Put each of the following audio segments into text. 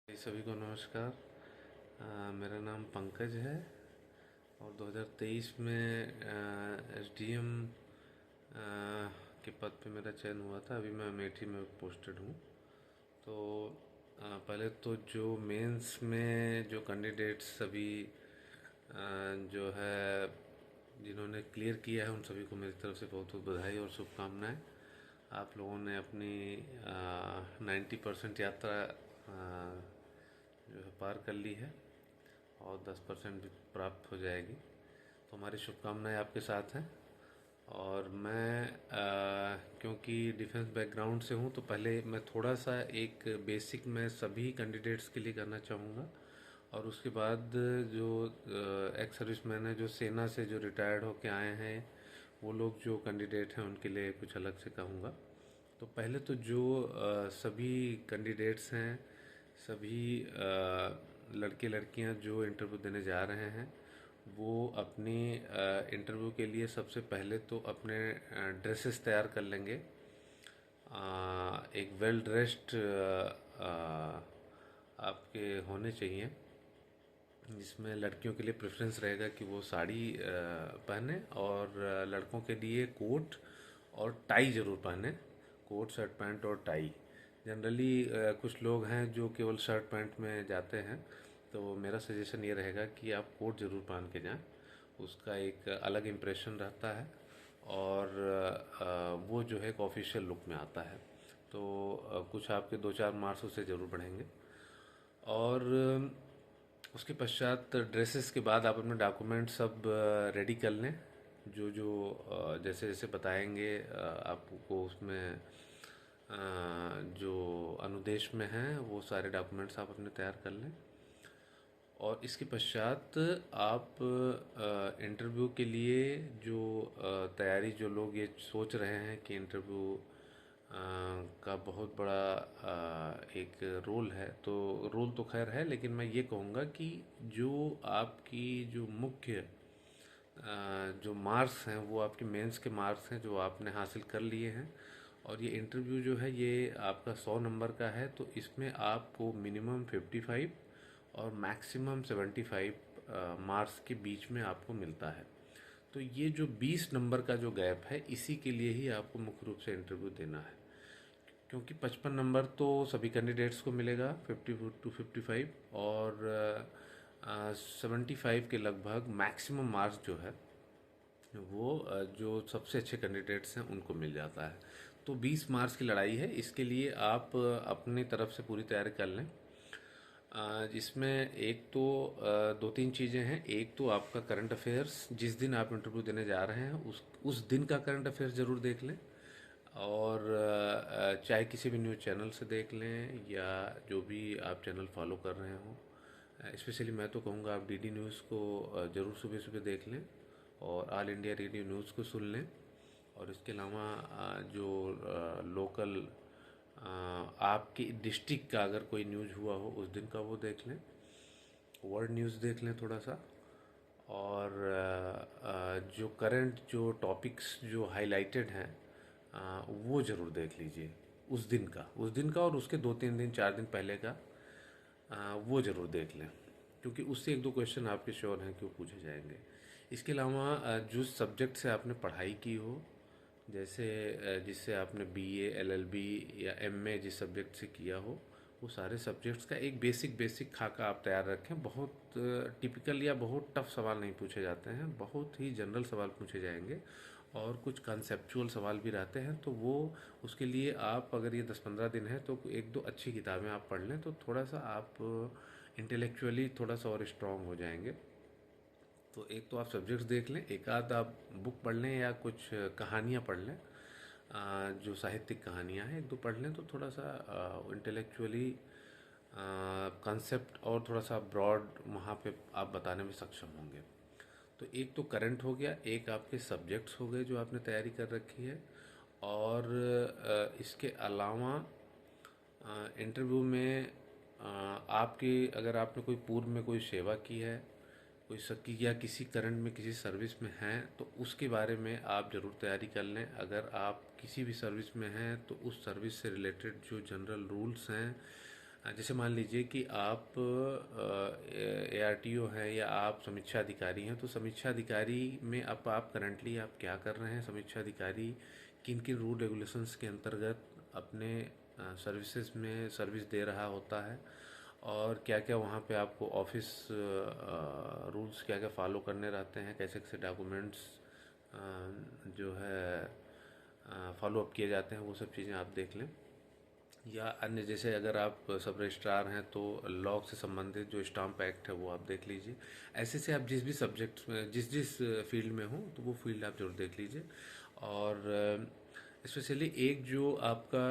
सभी को नमस्कार। मेरा नाम पंकज है और 2023 में एसडीएम के पद पे मेरा चयन हुआ था। अभी मैं अमेठी में पोस्टेड हूँ। तो पहले तो जो मेंस में जो कैंडिडेट्स सभी जो है जिन्होंने क्लियर किया है उन सभी को मेरी तरफ से बहुत बहुत बधाई और शुभकामनाएं। आप लोगों ने अपनी 90% यात्रा जो है पार कर ली है और 10% भी प्राप्त हो जाएगी। तो हमारी शुभकामनाएं आपके साथ हैं। और मैं क्योंकि डिफेंस बैकग्राउंड से हूं तो पहले मैं थोड़ा सा एक बेसिक मैं सभी कैंडिडेट्स के लिए करना चाहूँगा और उसके बाद जो एक्स सर्विसमैन है जो सेना से जो रिटायर्ड होके आए हैं वो लोग जो कैंडिडेट हैं उनके लिए कुछ अलग से कहूँगा। तो पहले तो जो सभी कैंडिडेट्स हैं सभी लड़के लड़कियां जो इंटरव्यू देने जा रहे हैं वो अपनी इंटरव्यू के लिए सबसे पहले तो अपने ड्रेसेस तैयार कर लेंगे। एक वेल ड्रेस्ड आपके होने चाहिए जिसमें लड़कियों के लिए प्रेफरेंस रहेगा कि वो साड़ी पहने और लड़कों के लिए कोट और टाई ज़रूर पहने। कोट शर्ट पैंट और टाई। जनरली कुछ लोग हैं जो केवल शर्ट पैंट में जाते हैं तो मेरा सजेशन ये रहेगा कि आप कोट ज़रूर पहन के जाएं। उसका एक अलग इम्प्रेशन रहता है और वो जो है एक ऑफिशियल लुक में आता है। तो कुछ आपके 2-4 मार्क्स उससे ज़रूर बढ़ेंगे। और उसके पश्चात ड्रेसेस के बाद आप अपने डॉक्यूमेंट सब रेडी कर लें। जो जो जैसे जैसे बताएंगे आपको उसमें जो अनुदेश में हैं वो सारे डॉक्यूमेंट्स आप अपने तैयार कर लें। और इसके पश्चात आप इंटरव्यू के लिए जो तैयारी जो लोग ये सोच रहे हैं कि इंटरव्यू का बहुत बड़ा एक रोल है तो रोल तो खैर है, लेकिन मैं ये कहूँगा कि जो आपकी जो मुख्य जो मार्क्स हैं वो आपके मेंस के मार्क्स हैं जो आपने हासिल कर लिए हैं। और ये इंटरव्यू जो है ये आपका 100 नंबर का है तो इसमें आपको मिनिमम 55 और मैक्सिमम 75 मार्क्स के बीच में आपको मिलता है। तो ये जो 20 नंबर का जो गैप है इसी के लिए ही आपको मुख्य रूप से इंटरव्यू देना है, क्योंकि 55 नंबर तो सभी कैंडिडेट्स को मिलेगा 50 to 55 और 75 के लगभग मैक्सिमम मार्क्स जो है वो जो सबसे अच्छे कैंडिडेट्स हैं उनको मिल जाता है। तो 20 मार्क्स की लड़ाई है, इसके लिए आप अपनी तरफ से पूरी तैयारी कर लें। जिसमें एक तो दो तीन चीज़ें हैं। एक तो आपका करंट अफेयर्स, जिस दिन आप इंटरव्यू देने जा रहे हैं उस दिन का करंट अफेयर्स ज़रूर देख लें। और चाहे किसी भी न्यूज़ चैनल से देख लें या जो भी आप चैनल फॉलो कर रहे हों। स्पेशली मैं तो कहूँगा आप डीडी न्यूज़ को ज़रूर सुबह सुबह देख लें और ऑल इंडिया रेडियो न्यूज़ को सुन लें। और इसके अलावा जो लोकल आपकी डिस्ट्रिक्ट का अगर कोई न्यूज़ हुआ हो उस दिन का वो देख लें। वर्ल्ड न्यूज़ देख लें थोड़ा सा। और जो करंट जो टॉपिक्स जो हाईलाइटेड हैं वो ज़रूर देख लीजिए उस दिन का और उसके 2-3 दिन 4 दिन पहले का वो ज़रूर देख लें, क्योंकि उससे एक दो क्वेश्चन आपके श्योर हैं कि वो पूछे जाएंगे। इसके अलावा जो सब्जेक्ट से आपने पढ़ाई की हो, जैसे जिससे आपने बीए एलएलबी या एमए जिस सब्जेक्ट से किया हो वो सारे सब्जेक्ट्स का एक बेसिक खाका आप तैयार रखें। बहुत टिपिकल या बहुत टफ सवाल नहीं पूछे जाते हैं, बहुत ही जनरल सवाल पूछे जाएंगे और कुछ कंसेप्चुअल सवाल भी रहते हैं। तो वो उसके लिए आप अगर ये 10-15 दिन है तो एक दो अच्छी किताबें आप पढ़ लें तो थोड़ा सा आप इंटेलेक्चुअली थोड़ा सा और स्ट्रांग हो जाएंगे। तो एक तो आप सब्जेक्ट्स देख लें, एक आध आप बुक पढ़ लें या कुछ कहानियाँ पढ़ लें। जो साहित्यिक कहानियाँ हैं एक दो पढ़ लें तो थोड़ा सा इंटेलेक्चुअली कंसेप्ट और थोड़ा सा ब्रॉड वहाँ पे आप बताने में सक्षम होंगे। तो एक तो करंट हो गया, एक आपके सब्जेक्ट्स हो गए जो आपने तैयारी कर रखी है। और इसके अलावा इंटरव्यू में आपकी अगर आपने कोई पूर्व में कोई सेवा की है, कोई सकी या किसी करंट में किसी सर्विस में हैं तो उसके बारे में आप ज़रूर तैयारी कर लें। अगर आप किसी भी सर्विस में हैं तो उस सर्विस से रिलेटेड जो जनरल रूल्स हैं जैसे मान लीजिए कि आप ARTO हैं या आप समीक्षा अधिकारी हैं, तो समीक्षा अधिकारी में अब आप करंटली आप क्या कर रहे हैं, समीक्षा अधिकारी किन किन रूल रेगुलेशंस के अंतर्गत अपने सर्विसेज में सर्विस दे रहा होता है, और क्या क्या वहाँ पे आपको ऑफिस रूल्स क्या क्या फॉलो करने रहते हैं, कैसे कैसे डॉक्यूमेंट्स जो है फॉलो अप किए जाते हैं, वो सब चीज़ें आप देख लें। या अन्य जैसे अगर आप सब रजिस्ट्रार हैं तो लॉ से संबंधित जो स्टाम्प एक्ट है वो आप देख लीजिए। ऐसे से आप जिस भी सब्जेक्ट में जिस जिस फील्ड में हो तो वो फील्ड आप जरूर देख लीजिए। और स्पेशली एक जो आपका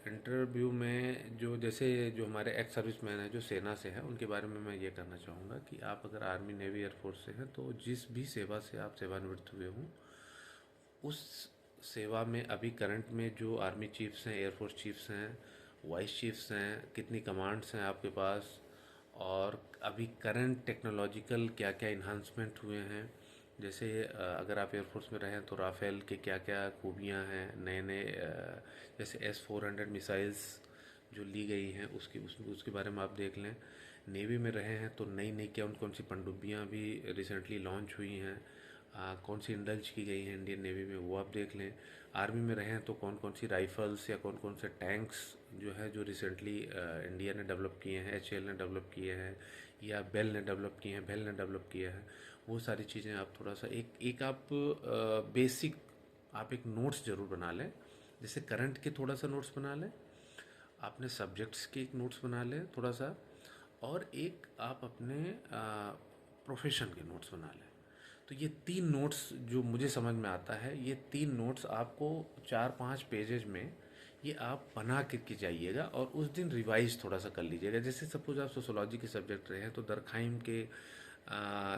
इंटरव्यू में जो जैसे जो हमारे एक्स सर्विसमैन हैं जो सेना से हैं, उनके बारे में मैं ये करना चाहूँगा कि आप अगर आर्मी नेवी एयरफोर्स से हैं तो जिस भी सेवा से आप सेवानिवृत्त हुए हों, उस सेवा में अभी करंट में जो आर्मी चीफ्स हैं, एयरफोर्स चीफ्स हैं, वाइस चीफ्स हैं, कितनी कमांड्स हैं आपके पास, और अभी करंट टेक्नोलॉजिकल क्या क्या इन्हांसमेंट हुए हैं। जैसे अगर आप एयरफोर्स में रहें तो राफेल के क्या क्या खूबियाँ हैं, नए नए जैसे S-400 मिसाइल्स जो ली गई हैं उसके बारे में आप देख लें। नेवी में रहे हैं तो नई नई कौन कौन सी पनडुब्बियाँ भी रिसेंटली लॉन्च हुई हैं, कौन सी इंडल्ज की गई हैं इंडियन नेवी में, वो आप देख लें। आर्मी में रहे हैं तो कौन कौन सी राइफल्स या कौन कौन से टैंक्स जो है जो रिसेंटली इंडिया ने डेवलप किए हैं, HAL ने डेवलप किए हैं, या बेल ने डेवलप किए हैं, बेल ने डेवलप किया है, वो सारी चीज़ें आप थोड़ा सा एक एक आप बेसिक आप एक नोट्स ज़रूर बना लें। जैसे करंट के थोड़ा सा नोट्स बना लें, अपने सब्जेक्ट्स के एक नोट्स बना लें थोड़ा सा, और एक आप अपने प्रोफेशन के नोट्स बना लें। तो ये 3 नोट्स जो मुझे समझ में आता है, ये 3 नोट्स आपको 4-5 पेजेज में ये आप बना के जाइएगा, और उस दिन रिवाइज थोड़ा सा कर लीजिएगा। जैसे सपोज आप सोशोलॉजी के सब्जेक्ट रहे हैं तो दरखाइम के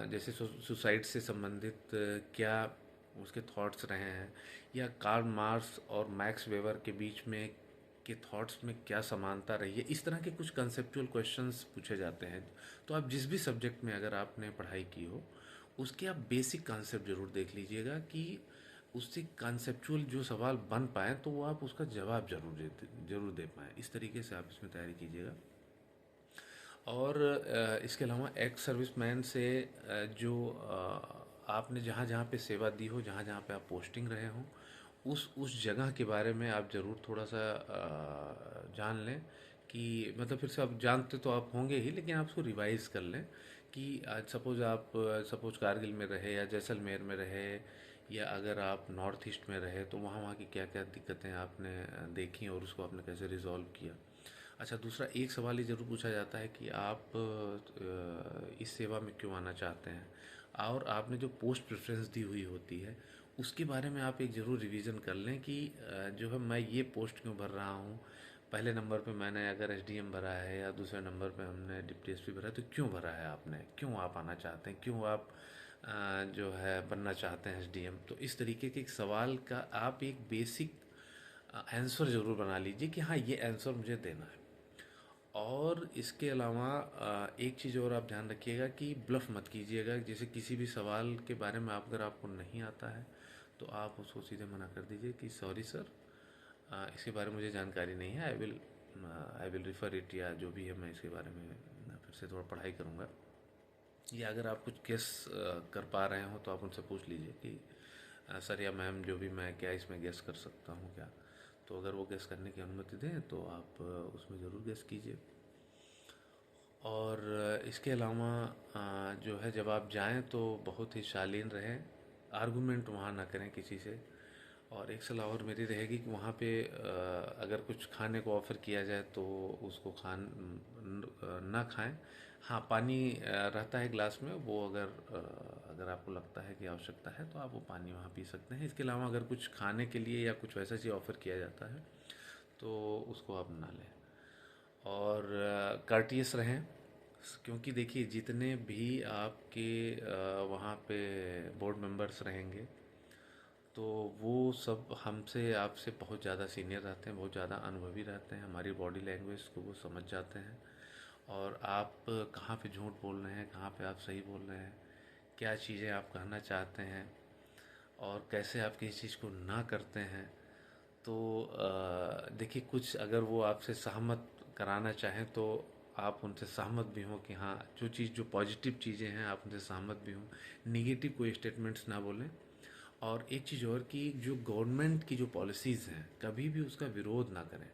जैसे सुसाइड से संबंधित क्या उसके थॉट्स रहे हैं, या कार्ल मार्क्स और मैक्स वेबर के बीच में के थॉट्स में क्या समानता रही है, इस तरह के कुछ कंसेप्चुअल क्वेश्चंस पूछे जाते हैं। तो आप जिस भी सब्जेक्ट में अगर आपने पढ़ाई की हो, उसके आप बेसिक कॉन्सेप्ट जरूर देख लीजिएगा कि उससे कॉन्सेप्चुअल जो सवाल बन पाए तो वो आप उसका जवाब जरूर दे पाएँ। इस तरीके से आप इसमें तैयारी कीजिएगा। और इसके अलावा एक्स सर्विसमैन से जो आपने जहाँ जहाँ पे सेवा दी हो, जहाँ जहाँ पे आप पोस्टिंग रहे हों, उस जगह के बारे में आप ज़रूर थोड़ा सा जान लें। कि मतलब फिर से आप जानते तो आप होंगे ही, लेकिन आप उसको रिवाइज कर लें कि आज सपोज कारगिल में रहे या जैसलमेर में रहे, या अगर आप नॉर्थ ईस्ट में रहे तो वहाँ वहाँ की क्या क्या दिक्कतें आपने देखी और उसको आपने कैसे रिजॉल्व किया। अच्छा, दूसरा एक सवाल ये ज़रूर पूछा जाता है कि आप इस सेवा में क्यों आना चाहते हैं, और आपने जो पोस्ट प्रेफरेंस दी हुई होती है उसके बारे में आप एक ज़रूर रिवीजन कर लें कि जो है मैं ये पोस्ट क्यों भर रहा हूँ। पहले नंबर पे मैंने अगर SDM भरा है या दूसरे नंबर पे हमने डिप्टी SP भरा है, तो क्यों भरा है आपने, क्यों आप आना चाहते हैं, क्यों आप जो है बनना चाहते हैं SDM। तो इस तरीके के एक सवाल का आप एक बेसिक आंसर ज़रूर बना लीजिए कि हाँ ये आंसर मुझे देना है। और इसके अलावा एक चीज़ और आप ध्यान रखिएगा कि ब्लफ मत कीजिएगा। जैसे किसी भी सवाल के बारे में अगर आपको नहीं आता है तो आप उसको सीधे मना कर दीजिए कि सॉरी सर, इसके बारे में मुझे जानकारी नहीं है, आई विल रिफ़र इट, या जो भी है मैं इसके बारे में फिर से थोड़ा पढ़ाई करूँगा। या अगर आप कुछ गेस कर पा रहे हो तो आप उनसे पूछ लीजिए कि सर या मैम जो भी, मैं क्या इसमें गेस कर सकता हूँ क्या। तो अगर वो गेस करने की अनुमति दें तो आप उसमें ज़रूर गेस कीजिए। और इसके अलावा जो है जब आप जाएं तो बहुत ही शालीन रहें, आर्गुमेंट वहाँ ना करें किसी से। और एक सलाह और मेरी रहेगी कि वहाँ पे अगर कुछ खाने को ऑफ़र किया जाए तो उसको ना खाएं। हाँ, पानी रहता है ग्लास में, वो अगर आपको लगता है कि आवश्यकता है तो आप वो पानी वहाँ पी सकते हैं। इसके अलावा अगर कुछ खाने के लिए या कुछ वैसा चीज़ ऑफ़र किया जाता है तो उसको आप ना लें। और कर्टियस रहें, क्योंकि देखिए जितने भी आपके वहाँ पे बोर्ड मेंबर्स रहेंगे तो वो सब हमसे आपसे बहुत ज़्यादा सीनियर रहते हैं, बहुत ज़्यादा अनुभवी रहते हैं, हमारी बॉडी लैंग्वेज को वो समझ जाते हैं। और आप कहाँ पे झूठ बोल रहे हैं, कहाँ पे आप सही बोल रहे हैं, क्या चीज़ें आप कहना चाहते हैं, और कैसे आप किसी चीज़ को ना करते हैं। तो देखिए कुछ अगर वो आपसे सहमत कराना चाहें तो आप उनसे सहमत भी हों कि हाँ जो चीज़ जो पॉजिटिव चीज़ें हैं आप उनसे सहमत भी हों, नेगेटिव कोई स्टेटमेंट्स ना बोलें। और एक चीज़ और कि जो गवर्नमेंट की जो पॉलिसीज़ हैं कभी भी उसका विरोध ना करें।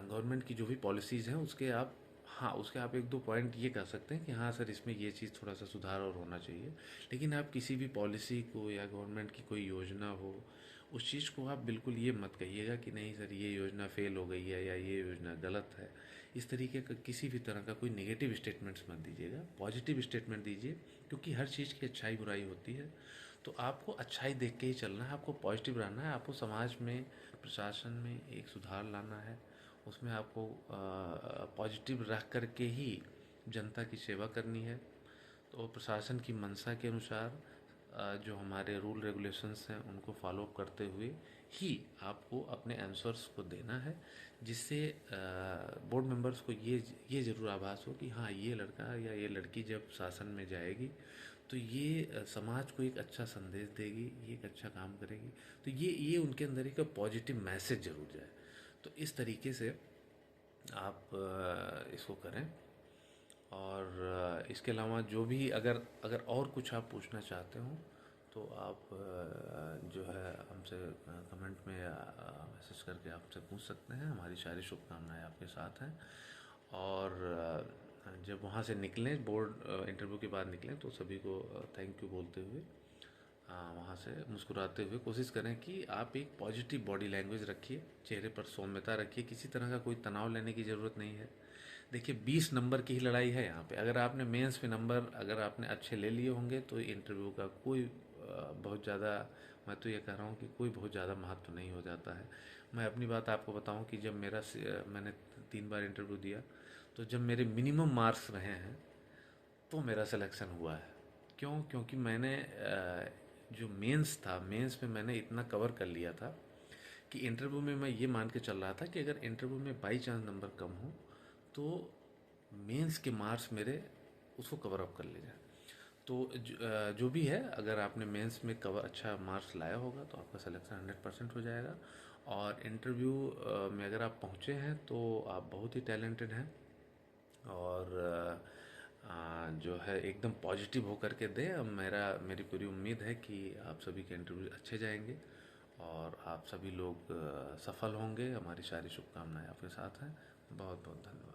गवर्नमेंट की जो भी पॉलिसीज़ हैं उसके आप, हाँ उसके आप एक दो पॉइंट ये कह सकते हैं कि हाँ सर इसमें ये चीज़ थोड़ा सा सुधार और होना चाहिए। लेकिन आप किसी भी पॉलिसी को या गवर्नमेंट की कोई योजना हो उस चीज़ को आप बिल्कुल ये मत कहिएगा कि नहीं सर ये योजना फेल हो गई है या ये योजना गलत है। इस तरीके का किसी भी तरह का कोई नेगेटिव स्टेटमेंट्स मत दीजिएगा, पॉजिटिव स्टेटमेंट दीजिए। क्योंकि हर चीज़ की अच्छाई बुराई होती है, तो आपको अच्छाई देख के ही चलना है, आपको पॉजिटिव रहना है, आपको समाज में प्रशासन में एक सुधार लाना है। उसमें आपको पॉजिटिव रह कर के ही जनता की सेवा करनी है। तो प्रशासन की मंशा के अनुसार जो हमारे रूल रेगुलेशंस हैं उनको फॉलो करते हुए ही आपको अपने आंसर्स को देना है, जिससे बोर्ड मेंबर्स को ये ज़रूर आभास हो कि हाँ ये लड़का या ये लड़की जब शासन में जाएगी तो ये समाज को एक अच्छा संदेश देगी, ये एक अच्छा काम करेगी। तो ये उनके अंदर एक पॉजिटिव मैसेज जरूर जाए। तो इस तरीके से आप इसको करें। और इसके अलावा जो भी अगर अगर और कुछ आप पूछना चाहते हो तो आप जो है हमसे कमेंट में मैसेज करके आपसे पूछ सकते हैं। हमारी सारी शुभकामनाएं आपके साथ हैं। और जब वहाँ से निकलें, बोर्ड इंटरव्यू के बाद निकलें, तो सभी को थैंक यू बोलते हुए वहाँ से मुस्कुराते हुए कोशिश करें कि आप एक पॉजिटिव बॉडी लैंग्वेज रखिए, चेहरे पर सौम्यता रखिए, किसी तरह का कोई तनाव लेने की ज़रूरत नहीं है। देखिए 20 नंबर की ही लड़ाई है यहाँ पे। अगर आपने मेंस में नंबर अगर आपने अच्छे ले लिए होंगे तो इंटरव्यू का कोई बहुत ज़्यादा, मैं तो ये कह रहा हूँ कि कोई बहुत ज़्यादा महत्व नहीं हो जाता है। मैं अपनी बात आपको बताऊँ कि जब मैंने 3 बार इंटरव्यू दिया, तो जब मेरे मिनिमम मार्क्स रहे हैं तो मेरा सिलेक्शन हुआ है। क्यों? क्योंकि मैंने जो मेंस था, मेंस में मैंने इतना कवर कर लिया था कि इंटरव्यू में मैं ये मान के चल रहा था कि अगर इंटरव्यू में बाई चांस नंबर कम हो तो मेंस के मार्क्स मेरे उसको कवर अप कर ले जाए। तो जो भी है, अगर आपने मेंस में कवर अच्छा मार्क्स लाया होगा तो आपका सिलेक्शन 100% हो जाएगा। और इंटरव्यू में अगर आप पहुँचे हैं तो आप बहुत ही टैलेंटेड हैं। और जो है एकदम पॉजिटिव होकर के दें। अब मेरी पूरी उम्मीद है कि आप सभी के इंटरव्यू अच्छे जाएंगे और आप सभी लोग सफल होंगे। हमारी सारी शुभकामनाएं आपके साथ हैं। बहुत बहुत धन्यवाद।